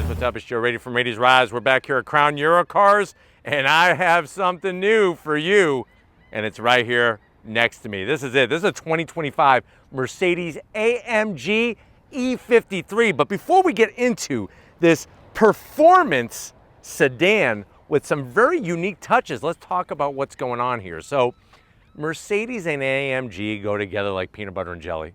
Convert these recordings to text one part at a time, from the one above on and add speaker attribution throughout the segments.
Speaker 1: guys, what's up? It's Joe Rady from Rady's Rise. We're back here at Crown Eurocars, and I have something new for you, and it's right here next to me. This is it. This is a 2025 Mercedes AMG E53. But before we get into this performance sedan with some very unique touches, let's talk about what's going on here. So Mercedes and AMG go together like peanut butter and jelly.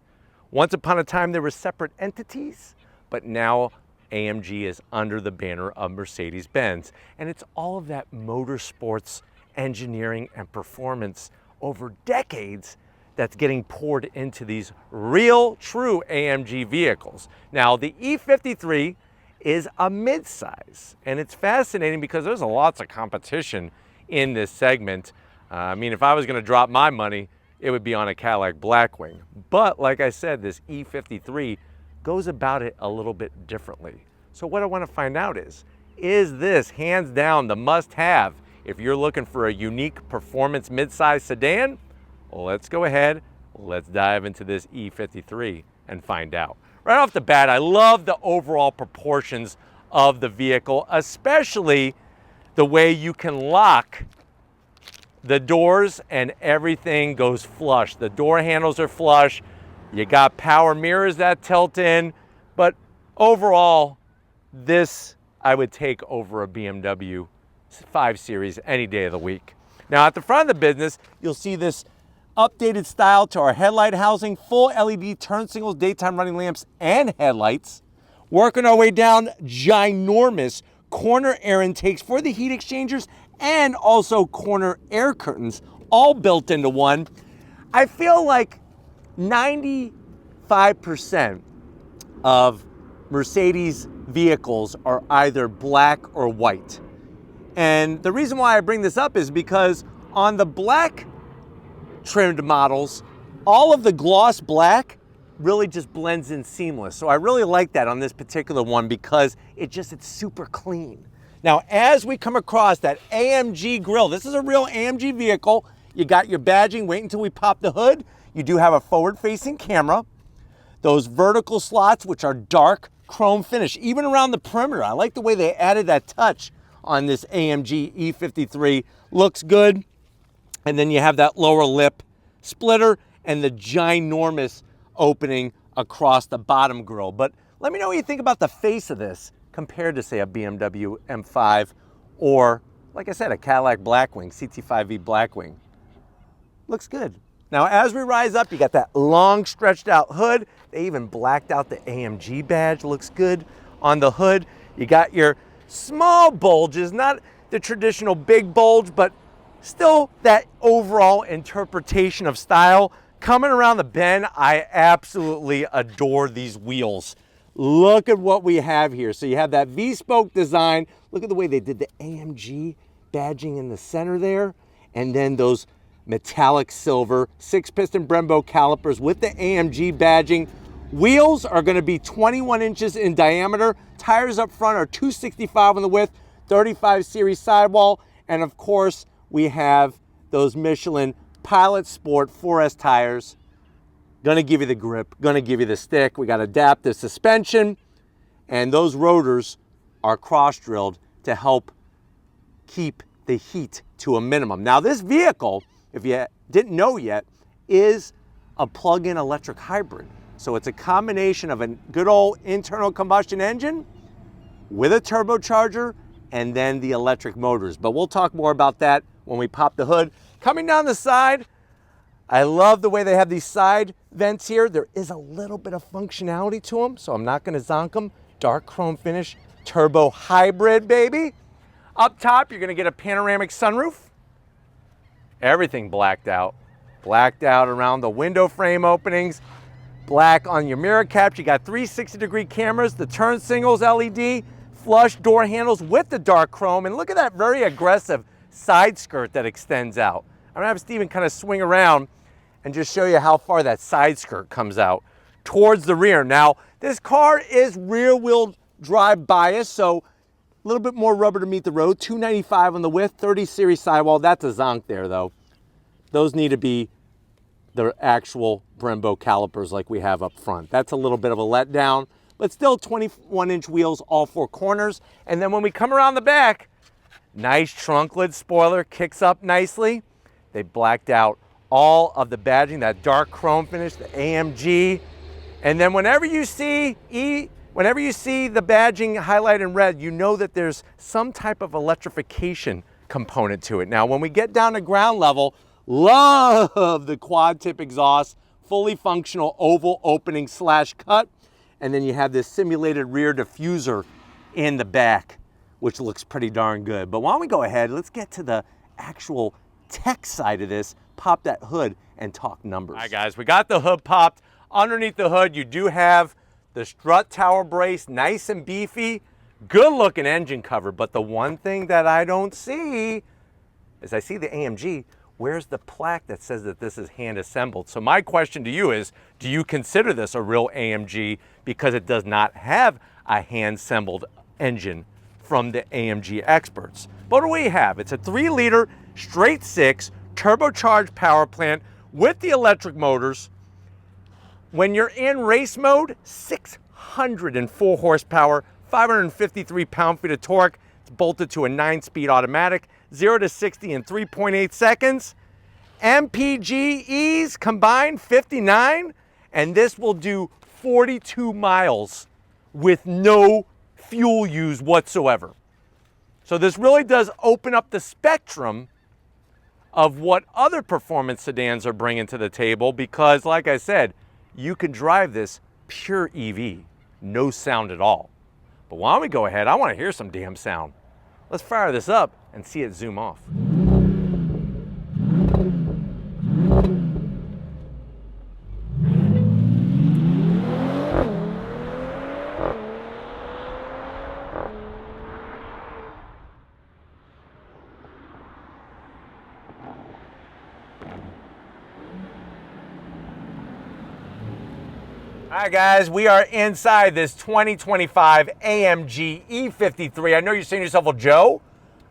Speaker 1: Once upon a time, they were separate entities, but now AMG is under the banner of Mercedes-Benz. And it's all of that motorsports engineering and performance over decades that's getting poured into these real, true AMG vehicles. Now, the E53 is a midsize, and it's fascinating because there's lots of competition in this segment. I mean, if I was gonna drop my money, it would be on a Cadillac Blackwing. But like I said, this E53 goes about it a little bit differently. So what I want to find out is this hands down the must-have if you're looking for a unique performance midsize sedan? Well, let's go ahead, let's dive into this E53 and find out. Right off the bat, I love the overall proportions of the vehicle, especially the way you can lock the doors and everything goes flush. The door handles are flush. You got power mirrors that tilt in, but overall, this I would take over a BMW 5 Series any day of the week. Now at the front of the business, you'll see this updated style to our headlight housing, full LED turn signals, daytime running lamps, and headlights. Working our way down, ginormous corner air intakes for the heat exchangers and also corner air curtains, all built into one. I feel like 95% of Mercedes vehicles are either black or white. And the reason why I bring this up is because on the black trimmed models, all of the gloss black really just blends in seamless. So I really like that on this particular one because it's super clean. Now, as we come across that AMG grille, this is a real AMG vehicle. You got your badging, wait until we pop the hood. You do have a forward-facing camera. Those vertical slots, which are dark chrome finish, even around the perimeter. I like the way they added that touch on this AMG E53. Looks good. And then you have that lower lip splitter and the ginormous opening across the bottom grille. But let me know what you think about the face of this compared to, say, a BMW M5 or, like I said, a Cadillac Blackwing, CT5V Blackwing. Looks good. Now, as we rise up, you got that long stretched out hood. They even blacked out the AMG badge. Looks good on the hood. You got your small bulges, not the traditional big bulge, but still that overall interpretation of style. Coming around the bend, I absolutely adore these wheels. Look at what we have here. So you have that V-spoke design. Look at the way they did the AMG badging in the center there. And then those metallic silver 6-piston Brembo calipers with the AMG badging. Wheels are going to be 21 inches in diameter. Tires up front are 265 on the width, 35 series sidewall. And of course, we have those Michelin Pilot Sport 4S tires. Gonna give you the grip, gonna give you the stick. We got adaptive suspension, and those rotors are cross-drilled to help keep the heat to a minimum. Now this vehicle, if you didn't know yet, is a plug-in electric hybrid. So it's a combination of a good old internal combustion engine with a turbocharger and then the electric motors. But we'll talk more about that when we pop the hood. Coming down the side, I love the way they have these side vents here. There is a little bit of functionality to them, so I'm not gonna zonk them. Dark chrome finish, turbo hybrid, baby. Up top, you're gonna get a panoramic sunroof. Everything blacked out around the window frame openings. Black on your mirror caps. You got 360-degree cameras, the turn signals LED, flush door handles with the dark chrome. And look at that very aggressive side skirt that extends out. I'm gonna have Steven kind of swing around and just show you how far that side skirt comes out towards the rear. Now, this car is rear wheel drive bias, so a little bit more rubber to meet the road. 295 on the width, 30 series sidewall. That's a zonk there though. Those need to be the actual Brembo calipers like we have up front. That's a little bit of a letdown, but still 21-inch wheels, all four corners. And then when we come around the back, nice trunk lid spoiler, kicks up nicely. They blacked out all of the badging, that dark chrome finish, the AMG. And then whenever you see the badging highlighted in red, you know that there's some type of electrification component to it. Now, when we get down to ground level, love the quad tip exhaust, fully functional oval opening / cut. And then you have this simulated rear diffuser in the back, which looks pretty darn good. But why don't we go ahead, let's get to the actual tech side of this, pop that hood and talk numbers. All right, guys, we got the hood popped. Underneath the hood, you do have the strut tower brace, nice and beefy, good looking engine cover. But the one thing that I don't see is I see the AMG. Where's the plaque that says that this is hand assembled? So my question to you is, do you consider this a real AMG because it does not have a hand assembled engine from the AMG experts? What do we have? It's a 3-liter straight 6 turbocharged power plant with the electric motors. When you're in race mode, 604 horsepower, 553 pound-feet of torque. It's bolted to a 9-speed automatic, 0 to 60 in 3.8 seconds. MPGs combined 59, and this will do 42 miles with no fuel use whatsoever. So this really does open up the spectrum of what other performance sedans are bringing to the table, because like I said, you could drive this pure EV, no sound at all. But why don't we go ahead, I want to hear some damn sound. Let's fire this up and see it zoom off. All right, guys, we are inside this 2025 AMG E53. I know you're saying to yourself, well, Joe,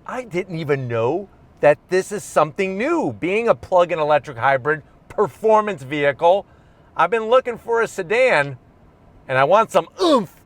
Speaker 1: I didn't even know that this is something new. Being a plug-in electric hybrid performance vehicle, I've been looking for a sedan, and I want some oomph.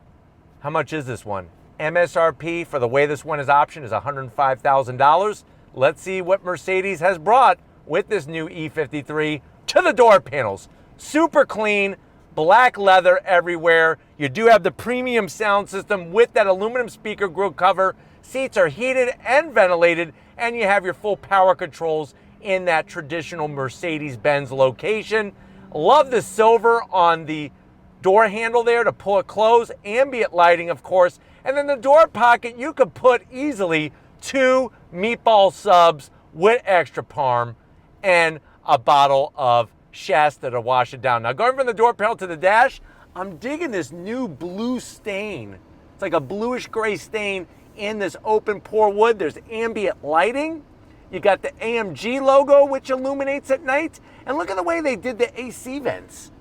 Speaker 1: How much is this one? MSRP for the way this one is optioned is $105,000. Let's see what Mercedes has brought with this new E53 to the door panels. Super clean. Black leather everywhere. You do have the premium sound system with that aluminum speaker grille cover. Seats are heated and ventilated, and you have your full power controls in that traditional Mercedes-Benz location. Love the silver on the door handle there to pull it closed. Ambient lighting, of course. And then the door pocket, you could put easily 2 meatball subs with extra parm and a bottle of Shasta to wash it down. Now, going from the door panel to the dash, I'm digging this new blue stain. It's like a bluish gray stain in this open pore wood. There's ambient lighting. You got the AMG logo, which illuminates at night. And look at the way they did the AC vents.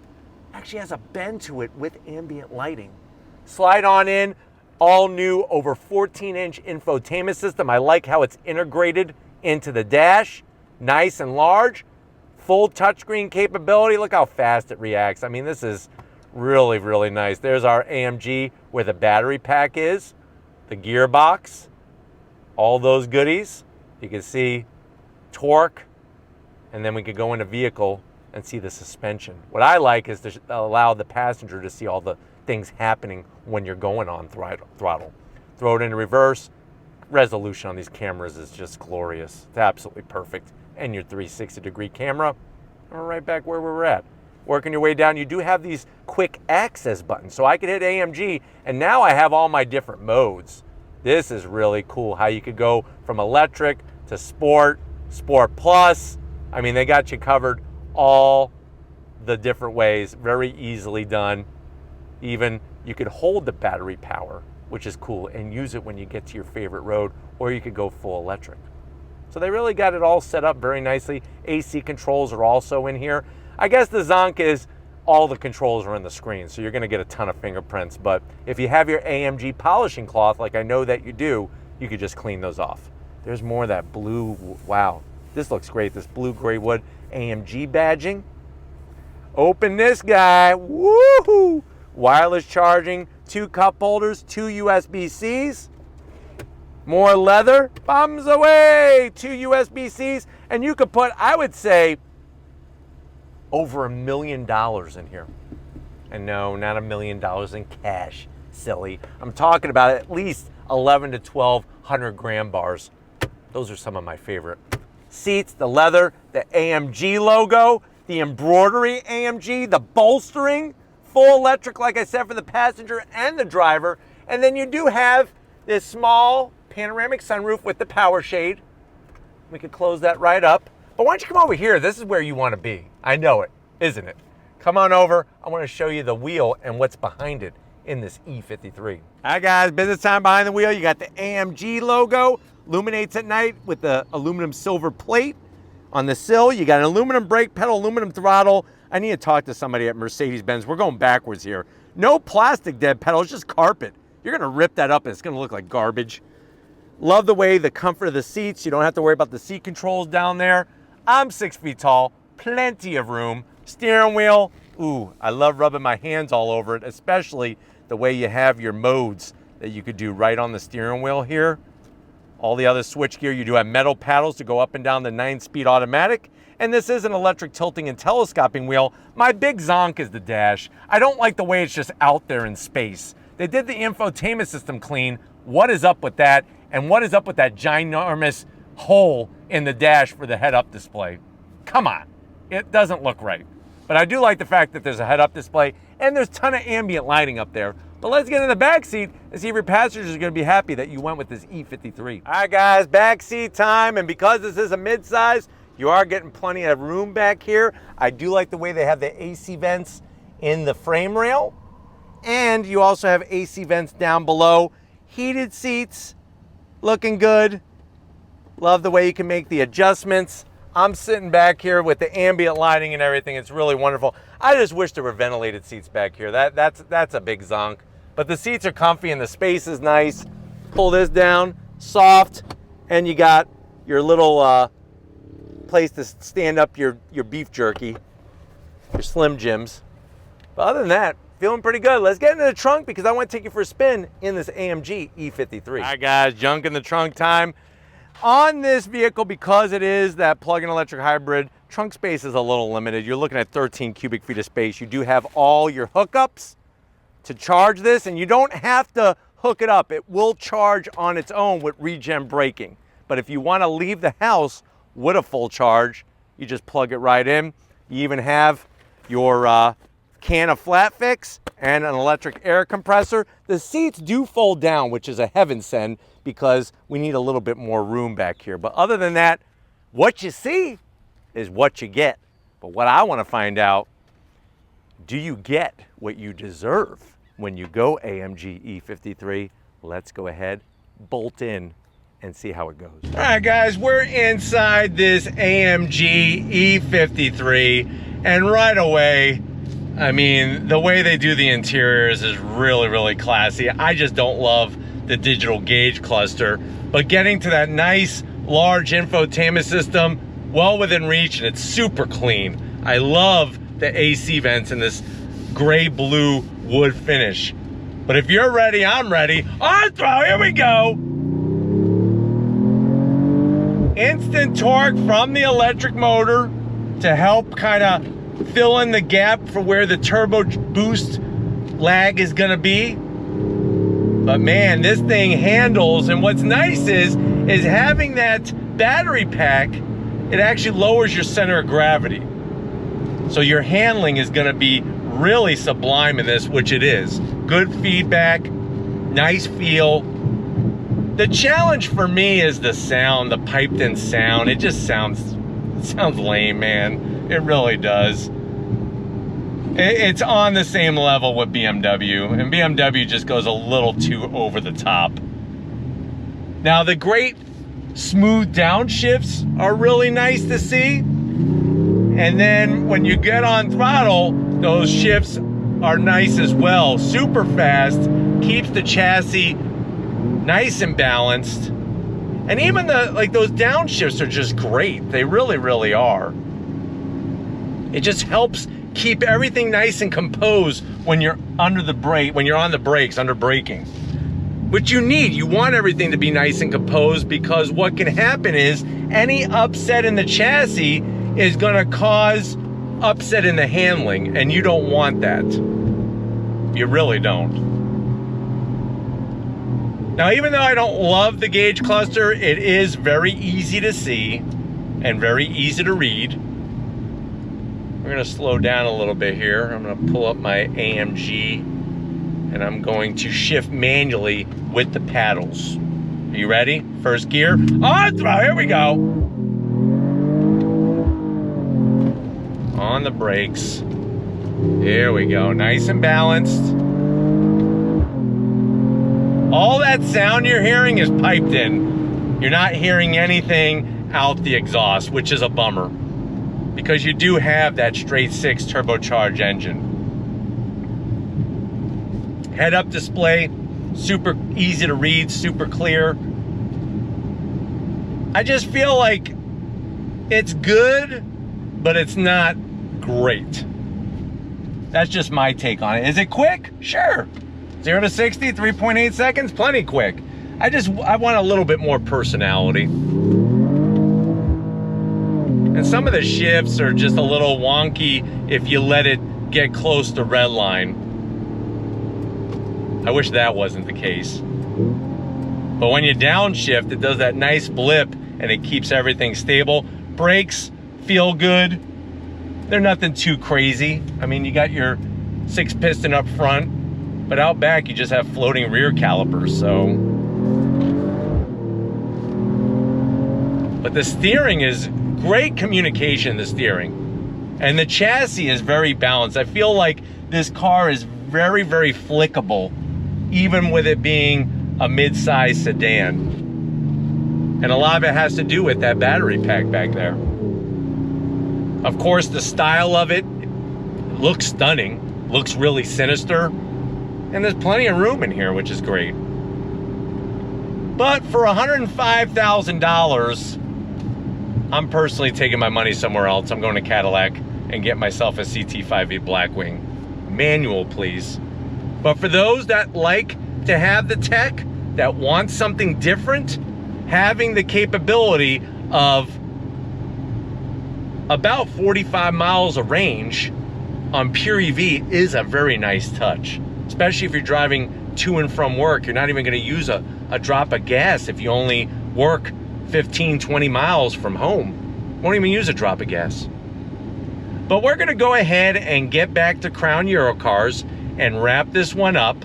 Speaker 1: Actually has a bend to it with ambient lighting. Slide on in, all new over 14-inch infotainment system. I like how it's integrated into the dash. Nice and large. Full touchscreen capability. Look how fast it reacts. I mean, this is really, really nice. There's our AMG where the battery pack is, the gearbox, all those goodies. You can see torque, and then we could go into vehicle and see the suspension. What I like is to allow the passenger to see all the things happening when you're going on throttle. Throw it into reverse. Resolution on these cameras is just glorious. It's absolutely perfect. And your 360-degree camera, and we're right back where we were at. Working your way down, you do have these quick access buttons. So I could hit AMG, and now I have all my different modes. This is really cool, how you could go from electric to sport, sport plus. I mean, they got you covered all the different ways, very easily done. Even you could hold the battery power, which is cool, and use it when you get to your favorite road, or you could go full electric. So they really got it all set up very nicely. AC controls are also in here. I guess the zonk is all the controls are in the screen, so you're gonna get a ton of fingerprints. But if you have your AMG polishing cloth, like I know that you do, you could just clean those off. There's more of that blue, wow. This looks great, this blue gray wood AMG badging. Open this guy, woohoo! Wireless charging, 2 cup holders, 2 USB-Cs, more leather, bombs away, 2 USB-Cs, and you could put, I would say, over $1 million in here. And no, not $1 million in cash, silly. I'm talking about at least 11 to 1200 gram bars. Those are some of my favorite. Seats, the leather, the AMG logo, the embroidery AMG, the bolstering, full electric, like I said, for the passenger and the driver. And then you do have this small panoramic sunroof with the power shade. We could close that right up. But why don't you come over here? This is where you want to be. I know it, isn't it? Come on over. I want to show you the wheel and what's behind it in this E53. All right, guys, business time behind the wheel. You got the AMG logo, illuminates at night with the aluminum silver plate on the sill. You got an aluminum brake pedal, aluminum throttle. I need to talk to somebody at Mercedes-Benz. We're going backwards here. No plastic dead pedals, just carpet. You're gonna rip that up and it's gonna look like garbage. Love the way the comfort of the seats. You don't have to worry about the seat controls down there. I'm 6 feet tall, plenty of room. Steering wheel, ooh, I love rubbing my hands all over it, especially the way you have your modes that you could do right on the steering wheel here. All the other switch gear, you do have metal paddles to go up and down the 9-speed automatic. And this is an electric tilting and telescoping wheel. My big zonk is the dash. I don't like the way it's just out there in space. They did the infotainment system clean. What is up with that? And what is up with that ginormous hole in the dash for the head-up display? Come on, it doesn't look right. But I do like the fact that there's a head-up display and there's a ton of ambient lighting up there. But let's get in the back seat and see if your passengers are gonna be happy that you went with this E53. All right, guys, back seat time. And because this is a midsize, you are getting plenty of room back here. I do like the way they have the AC vents in the frame rail. And you also have AC vents down below. Heated seats, looking good. Love the way you can make the adjustments. I'm sitting back here with the ambient lighting and everything. It's really wonderful. I just wish there were ventilated seats back here. That's a big zonk. But the seats are comfy and the space is nice. Pull this down, soft, and you got your little place to stand up your beef jerky, your Slim Jims. But other than that, feeling pretty good. Let's get into the trunk because I want to take you for a spin in this AMG E53. All right, guys, junk in the trunk time. On this vehicle, because it is that plug-in electric hybrid, trunk space is a little limited. You're looking at 13 cubic feet of space. You do have all your hookups to charge this, and you don't have to hook it up. It will charge on its own with regen braking. But if you want to leave the house with a full charge, you just plug it right in. You even have your can of flat fix and an electric air compressor. The seats do fold down, which is a heaven send because we need a little bit more room back here. But other than that, what you see is what you get. But what I want to find out, do you get what you deserve when you go AMG E53? Let's go ahead, bolt in, and see how it goes. All right, guys, we're inside this AMG E53, and right away, I mean, the way they do the interiors is really, really classy. I just don't love the digital gauge cluster, but getting to that nice, large infotainment system, well within reach, and it's super clean. I love the AC vents in this gray-blue wood finish. But if you're ready, I'm ready. On throw, here we go. Instant torque from the electric motor to help kind of fill in the gap for where the turbo boost lag is gonna be. But man, this thing handles, and what's nice is having that battery pack, it actually lowers your center of gravity. So your handling is gonna be really sublime in this, which it is. Good feedback, nice feel. The challenge for me is the sound, the piped in sound. It just sounds lame, man. It really does. It's on the same level with BMW, and BMW just goes a little too over the top. Now, the great smooth downshifts are really nice to see. And then when you get on throttle, those shifts are nice as well. Super fast, keeps the chassis nice and balanced. And even those downshifts are just great. They really, really are. It just helps keep everything nice and composed when you're under the brake, when you're on the brakes, under braking. Which you need. You want everything to be nice and composed, because what can happen is any upset in the chassis is gonna cause upset in the handling, and you don't want that. You really don't. Now, even though I don't love the gauge cluster, it is very easy to see and very easy to read. We're gonna slow down a little bit here. I'm gonna pull up my AMG and I'm going to shift manually with the paddles. Are you ready? First gear, on throw, here we go. On the brakes. Here we go, nice and balanced. All that sound you're hearing is piped in. You're not hearing anything out the exhaust, which is a bummer, because you do have that straight six turbocharged engine. Head-up display, super easy to read, super clear. I just feel like it's good, but it's not great. That's just my take on it. Is it quick? Sure. 0 to 60, 3.8 seconds, plenty quick. I want a little bit more personality. And some of the shifts are just a little wonky if you let it get close to red line. I wish that wasn't the case. But when you downshift, it does that nice blip and it keeps everything stable. Brakes feel good. They're nothing too crazy. I mean, you got your 6-piston up front, but out back you just have floating rear calipers, so. But the steering is great communication, the steering. And the chassis is very balanced. I feel like this car is very, very flickable, even with it being a mid-size sedan. And a lot of it has to do with that battery pack back there. Of course, the style of it looks stunning, looks really sinister, and there's plenty of room in here, which is great. But for $105,000, I'm personally taking my money somewhere else. I'm going to Cadillac and get myself a CT5V Blackwing. Manual, please. But for those that like to have the tech, that want something different, having the capability of about 45 miles of range on pure EV is a very nice touch. Especially if you're driving to and from work. You're not even going to use a drop of gas if you only work 15, 20 miles from home. Won't even use a drop of gas. But we're going to go ahead and get back to Crown Eurocars and wrap this one up.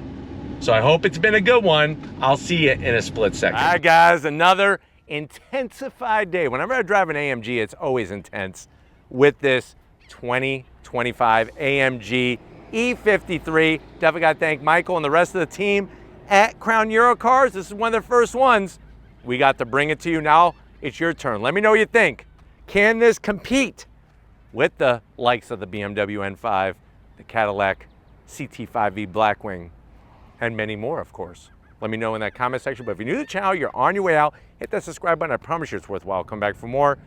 Speaker 1: So I hope it's been a good one. I'll see you in a split second. All right, guys, another intensified day. Whenever I drive an AMG, it's always intense with this 2025 AMG E53. Definitely got to thank Michael and the rest of the team at Crown Eurocars. This is one of the first ones. We got to bring it to you. Now it's your turn. Let me know what you think. Can this compete with the likes of the BMW M5, the Cadillac CT5V Blackwing, and many more, of course? Let me know in that comment section. But if you're new to the channel, you're on your way out, hit that subscribe button. I promise you it's worthwhile. Come back for more.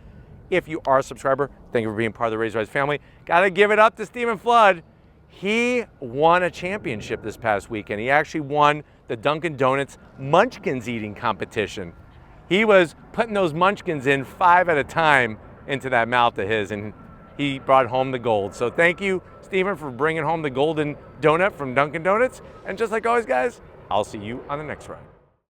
Speaker 1: If you are a subscriber, thank you for being part of the Razor Eyes family. Got to give it up to Stephen Flood. He won a championship this past weekend. He actually won the Dunkin' Donuts Munchkins eating competition. He was putting those munchkins in 5 at a time into that mouth of his, and he brought home the gold. So thank you, Stephen, for bringing home the golden donut from Dunkin' Donuts. And just like always, guys, I'll see you on the next ride.